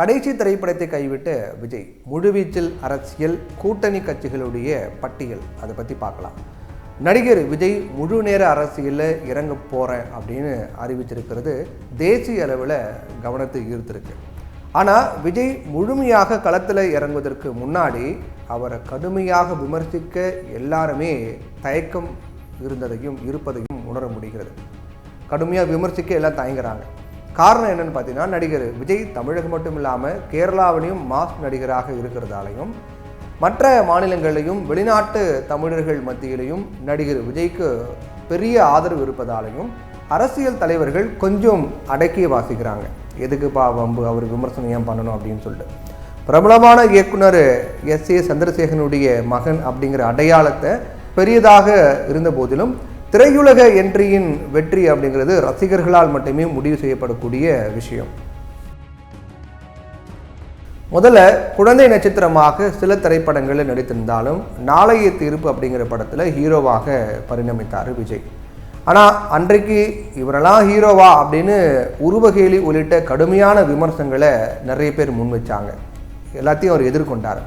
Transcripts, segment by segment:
கடைசி திரைப்படத்தை கைவிட்ட விஜய் முழுவீச்சில் அரசியல் கூட்டணி கட்சிகளுடைய பட்டியல் அதை பற்றி பார்க்கலாம். நடிகர் விஜய் முழு நேர அரசியலில் இறங்க போகிறேன் அப்படின்னு அறிவிச்சிருக்கிறது தேசிய அளவில் கவனத்தை ஈர்த்திருக்கு. ஆனால் விஜய் முழுமையாக களத்தில் இறங்குவதற்கு முன்னாடி அவரை கடுமையாக விமர்சிக்க எல்லாருமே தயக்கம் இருப்பதையும் உணர முடிகிறது. கடுமையாக விமர்சிக்க எல்லாம் தயங்குறாங்க. காரணம் என்னன்னு பார்த்தீங்கன்னா, நடிகர் விஜய் தமிழகம் மட்டும் இல்லாமல் கேரளாவிலையும் மாஸ் நடிகராக இருக்கிறதாலையும் மற்ற மாநிலங்களிலையும் வெளிநாட்டு தமிழர்கள் மத்தியிலையும் நடிகர் விஜய்க்கு பெரிய ஆதரவு இருப்பதாலையும் அரசியல் தலைவர்கள் கொஞ்சம் அடக்கிய வாசிக்கிறாங்க. எதுக்குப்பா வம்பு, அவர் விமர்சனம் ஏன் பண்ணணும் அப்படின்னு சொல்லிட்டு. பிரபலமான இயக்குனர் எஸ்.ஏ. சந்திரசேகரனுடைய மகன் அப்படிங்கிற அடையாளத்தை பெரியதாக இருந்த போதிலும் திரையுலக என்ட்ரியின் வெற்றி அப்படிங்கிறது ரசிகர்களால் மட்டுமே முடிவு செய்யப்படக்கூடிய விஷயம். முதல்ல குழந்தை நட்சத்திரமாக சில திரைப்படங்களில் நடித்திருந்தாலும் நாளைய தீர்ப்பு அப்படிங்கிற படத்தில் ஹீரோவாக பரிணமித்தார் விஜய். ஆனால் அன்றைக்கு இவரெல்லாம் ஹீரோவா அப்படின்னு உருவகேலி உள்ளிட்ட கடுமையான விமர்சனங்களை நிறைய பேர் முன் வச்சாங்க. எல்லாத்தையும் அவர் எதிர்கொண்டார்.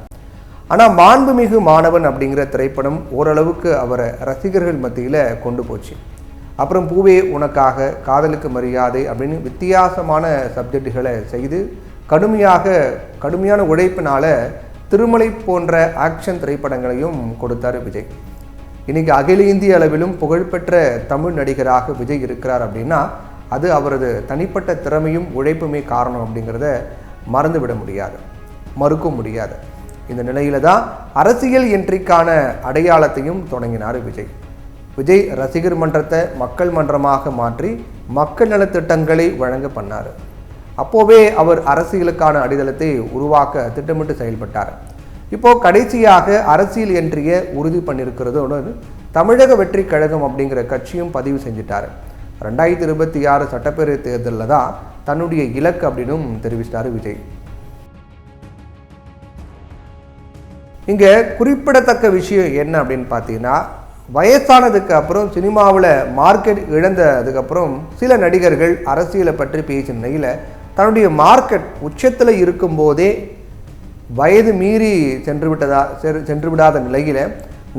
ஆனால் மாண்புமிகு மாணவன் அப்படிங்கிற திரைப்படம் ஓரளவுக்கு அவரை ரசிகர்கள் மத்தியில் கொண்டு போச்சு. அப்புறம் பூவே உனக்காக, காதலுக்கு மரியாதை அப்படின்னு வித்தியாசமான சப்ஜெக்டுகளை செய்து கடுமையான உழைப்பினால் திருமலை போன்ற ஆக்ஷன் திரைப்படங்களையும் கொடுத்தார் விஜய். இன்றைக்கி அகில இந்திய அளவிலும் புகழ்பெற்ற தமிழ் நடிகராக விஜய் இருக்கிறார் அப்படின்னா அது அவரது தனிப்பட்ட திறமையும் உழைப்புமே காரணம் அப்படிங்கிறத மறுக்க முடியாது. இந்த நிலையில தான் அரசியல் என்ட்ரிக்கான அடையாளத்தையும் தொடங்கினார் விஜய் ரசிகர் மன்றத்தை மக்கள் மன்றமாக மாற்றி மக்கள் நலத்திட்டங்களை வழங்க பண்ணார். அப்போவே அவர் அரசியலுக்கான அடித்தளத்தை உருவாக்க திட்டமிட்டு செயல்பட்டார். இப்போது கடைசியாக அரசியல் என்ட்ரியை உறுதி பண்ணியிருக்கிறதோடு தமிழக வெற்றி கழகம் அப்படிங்கிற கட்சியும் பதிவு செஞ்சிட்டார். 2026 சட்டப்பேரவை தேர்தலில் தான் தன்னுடைய இலக்கு அப்படின்னும் தெரிவித்தார் விஜய். இங்கே குறிப்பிடத்தக்க விஷயம் என்ன அப்படின்னு பார்த்தீங்கன்னா, வயசானதுக்கு அப்புறம் சினிமாவில் மார்க்கெட் இழந்ததுக்கப்புறம் சில நடிகர்கள் அரசியலை பற்றி பேசின நிலையில் தன்னுடைய மார்க்கெட் உச்சத்தில் இருக்கும்போதே வயது மீறி சென்று விடாத நிலையில்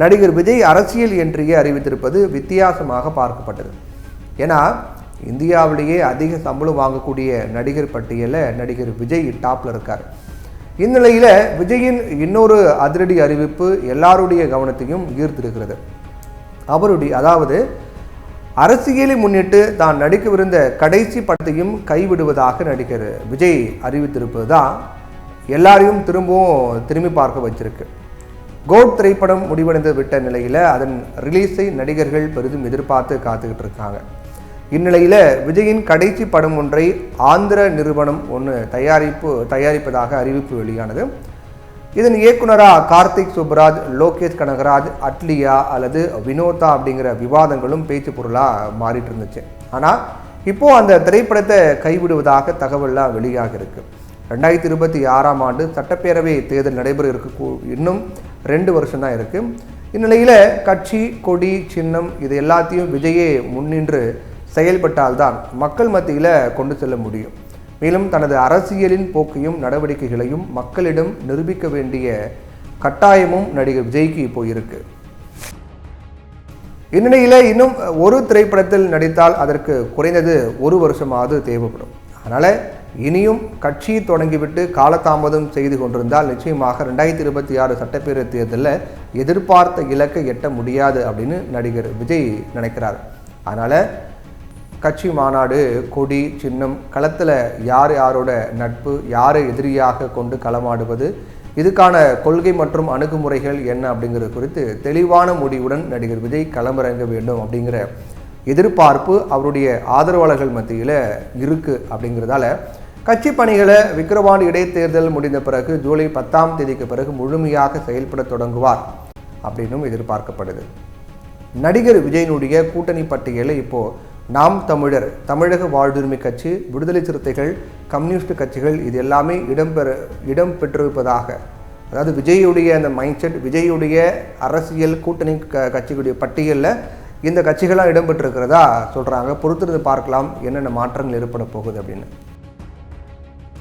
நடிகர் விஜய் அரசியல் என்ட்ரியை அறிவித்திருப்பது வித்தியாசமாக பார்க்கப்பட்டது. ஏன்னா இந்தியாவிலேயே அதிக சம்பளம் வாங்கக்கூடிய நடிகர் பட்டியலில் நடிகர் விஜய் டாப்பில் இருக்கார். இந்நிலையில் விஜயின் இன்னொரு அதிரடி அறிவிப்பு எல்லாருடைய கவனத்தையும் ஈர்த்திருக்கிறது. அதாவது அரசியலை முன்னிட்டு தான் நடிக்கவிருந்த கடைசி படத்தையும் கைவிடுவதாக நடிகர் விஜய் அறிவித்திருப்பது தான் எல்லாரையும் திரும்பி பார்க்க வச்சிருக்கு. கோட் திரைப்படம் முடிவடைந்து விட்ட நிலையில் அதன் ரிலீஸை நடிகர்கள் பெரிதும் எதிர்பார்த்து காத்துக்கிட்டு இருக்காங்க. இந்நிலையில் விஜயின் கடைசி படம் ஒன்றை ஆந்திர நிறுவனம் தயாரிப்பதாக அறிவிப்பு வெளியானது. இதன் இயக்குனராக கார்த்திக் சுப்ராஜ், லோகேஷ் கனகராஜ், அட்லியா அல்லது வினோதா அப்படிங்கிற விவாதங்களும் பேச்சு பொருளாக மாறிட்டு இருந்துச்சு. ஆனால் இப்போது அந்த திரைப்படத்தை கைவிடுவதாக தகவல்லாம் வெளியாக இருக்கு. 2026 ஆண்டு சட்டப்பேரவை தேர்தல் நடைபெற இன்னும் 2 வருஷம் தான் இருக்குது. இந்நிலையில் கட்சி, கொடி, சின்னம் இது எல்லாத்தையும் விஜயே முன்னின்று செயல்பட்டால்தான் மக்கள் மத்தியில் கொண்டு செல்ல முடியும். மேலும் தனது அரசியலின் போக்கையும் நடவடிக்கைகளையும் மக்களிடம் நிரூபிக்க வேண்டிய கட்டாயமும் நடிகர் விஜய்க்கு இப்போ இருக்கு. இந்நிலையில் இன்னும் ஒரு திரைப்படத்தில் நடித்தால் அதற்கு குறைந்தது 1 வருஷமாவது தேவைப்படும். அதனால் இனியும் கட்சி தொடங்கிவிட்டு காலதாமதம் செய்து கொண்டிருந்தால் நிச்சயமாக 2026 சட்டப்பேரவை தேர்தலில் எதிர்பார்த்த இலக்கை எட்ட முடியாது அப்படின்னு நடிகர் விஜய் நினைக்கிறார். அதனால் கட்சி மாநாடு, கொடி, சின்னம், களத்தில் யாரோட நட்பு, யாரை எதிரியாக கொண்டு களமாடுவது, இதுக்கான கொள்கை மற்றும் அணுகுமுறைகள் என்ன அப்படிங்கிறது குறித்து தெளிவான முடிவுடன் நடிகர் விஜய் களமிறங்க வேண்டும் அப்படிங்கிற எதிர்பார்ப்பு அவருடைய ஆதரவாளர்கள் மத்தியில் இருக்குது. அப்படிங்கிறதால கட்சி பணிகளை விக்கிரவாண்டி இடைத்தேர்தல் முடிந்த பிறகு ஜூலை 10ஆம் தேதிக்கு பிறகு முழுமையாக செயல்பட தொடங்குவார் அப்படின்னும் எதிர்பார்க்கப்படுது. நடிகர் விஜயனுடைய கூட்டணி பட்டியலை இப்போது நாம் தமிழர், தமிழக வாழ்வுரிமை கட்சி, விடுதலை சிறுத்தைகள், கம்யூனிஸ்ட் கட்சிகள் இது எல்லாமே இடம் பெற்றிருப்பதாக, அதாவது விஜயுடைய அந்த மைண்ட் செட், விஜயுடைய அரசியல் கூட்டணி கட்சிகளுடைய பட்டியலில் இந்த கட்சிகளாக இடம்பெற்றிருக்கிறதா சொல்கிறாங்க. பொறுத்திருந்து பார்க்கலாம் என்னென்ன மாற்றங்கள் ஏற்பட போகுது அப்படின்னு.